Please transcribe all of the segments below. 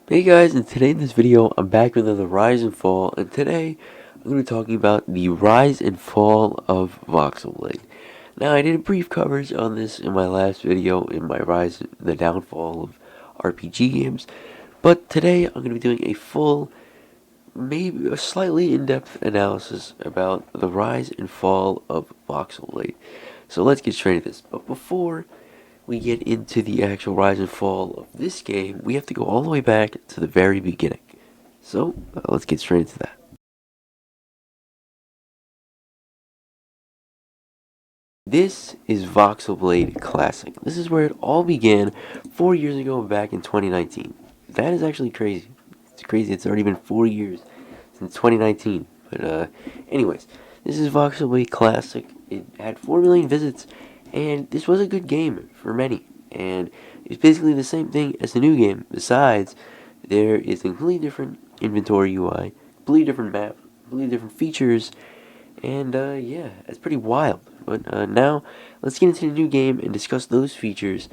Hey guys, and today in this video, I'm back with another Rise and Fall, and today I'm going to be talking about the rise and fall of Voxlblade. Now, I did a brief coverage on this in my last video, in my Rise, the downfall of RPG games, but today I'm going to be doing a full, maybe a slightly in-depth analysis about the rise and fall of Voxlblade. So let's get straight into this, but before we get into the actual rise and fall of this game, we have to go all the way back to the very beginning. So, let's get straight into that. This is Voxlblade Classic. This is where it all began 4 years ago back in 2019. That is actually crazy. It's crazy, it's already been 4 years since 2019. But, anyways, this is Voxlblade Classic. It had 4 million visits, and this was a good game for many. And it's basically the same thing as the new game. Besides, there is a completely different inventory UI, completely different map, completely different features, and yeah, it's pretty wild. But now, let's get into the new game and discuss those features.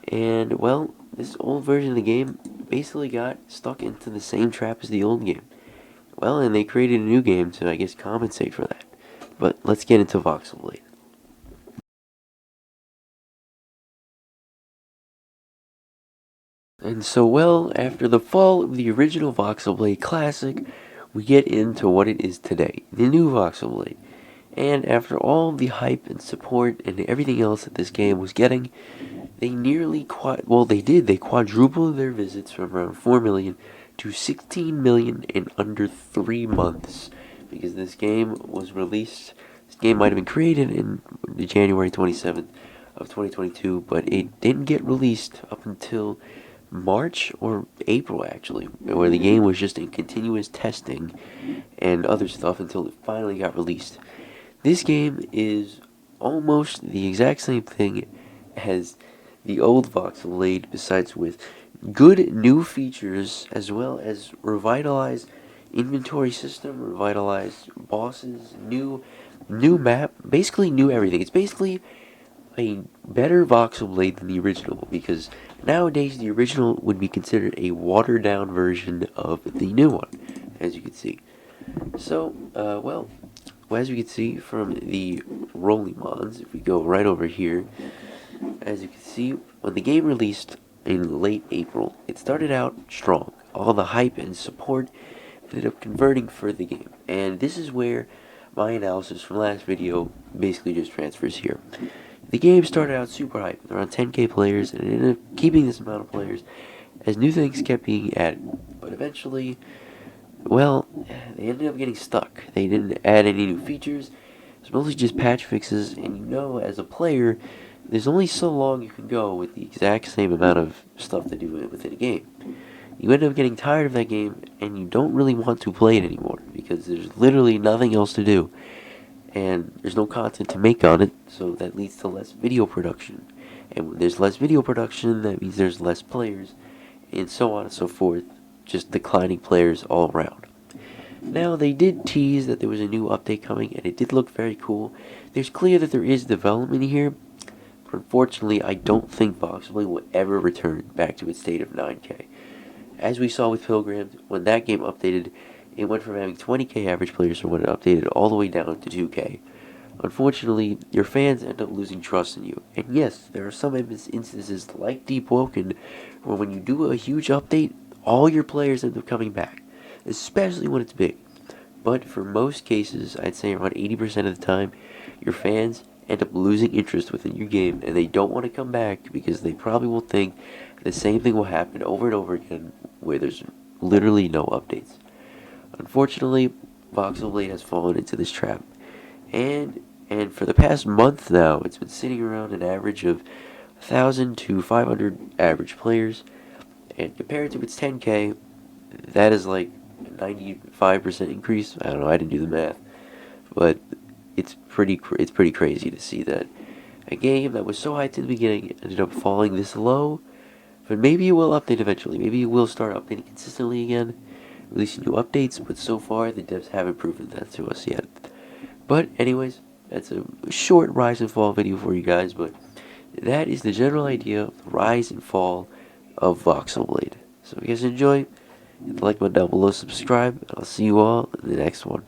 And well, this old version of the game basically got stuck into the same trap as the old game. Well, and they created a new game to, I guess, compensate for that. But let's get into Voxlblade. And so, well, after the fall of the original Voxlblade Classic, we get into what it is today, the new Voxlblade. And after all the hype and support and everything else that this game was getting, they nearly they quadrupled their visits from around 4 million to 16 million in under 3 months. Because this game was released, this game might have been created in January 27th of 2022, but it didn't get released up until March or April actually, where the game was just in continuous testing and other stuff until it finally got released. This game is almost the exact same thing as the old Voxlblade, besides with good new features as well as revitalized inventory system, revitalized bosses, new map, basically new everything. It's basically a better Voxlblade than the original, because nowadays the original would be considered a watered down version of the new one, as you can see. So, well, as you can see from the rolling mods, if we go right over here, as you can see, when the game released in late April, it started out strong. All the hype and support ended up converting for the game, and this is where my analysis from last video basically just transfers here. The game started out super hype, around 10k players, and it ended up keeping this amount of players as new things kept being added. But eventually, well, they ended up getting stuck. They didn't add any new features. It's mostly just patch fixes, and you know, as a player, there's only so long you can go with the exact same amount of stuff to do within a game. You end up getting tired of that game, and you don't really want to play it anymore, because there's literally nothing else to do. And there's no content to make on it, so that leads to less video production. And when there's less video production, that means there's less players, and so on and so forth, just declining players all around. Now, they did tease that there was a new update coming, and it did look very cool. There's clear that there is development here, but unfortunately, I don't think Voxlblade will ever return back to its state of 9K. As we saw with Pilgrims, when that game updated, it went from having 20k average players to when it updated all the way down to 2k. Unfortunately, your fans end up losing trust in you. And yes, there are some instances like Deep Woken where when you do a huge update, all your players end up coming back, especially when it's big. But for most cases, I'd say around 80% of the time, your fans end up losing interest within your game, and they don't want to come back because they probably will think the same thing will happen over and over again where there's literally no updates. Unfortunately, Voxlblade has fallen into this trap, and for the past month now, it's been sitting around an average of 1,000 to 500 average players, and compared to its 10k, that is like a 95% increase. I don't know, I didn't do the math, but it's pretty crazy to see that a game that was so hyped in the beginning ended up falling this low. But maybe it will update eventually. Maybe it will start updating consistently again, releasing new updates, but so far the devs haven't proven that to us yet. But anyways, that's a short rise and fall video for you guys, but that is the general idea of the rise and fall of Voxlblade. So if you guys enjoy, hit the like button down below, subscribe, and I'll see you all in the next one.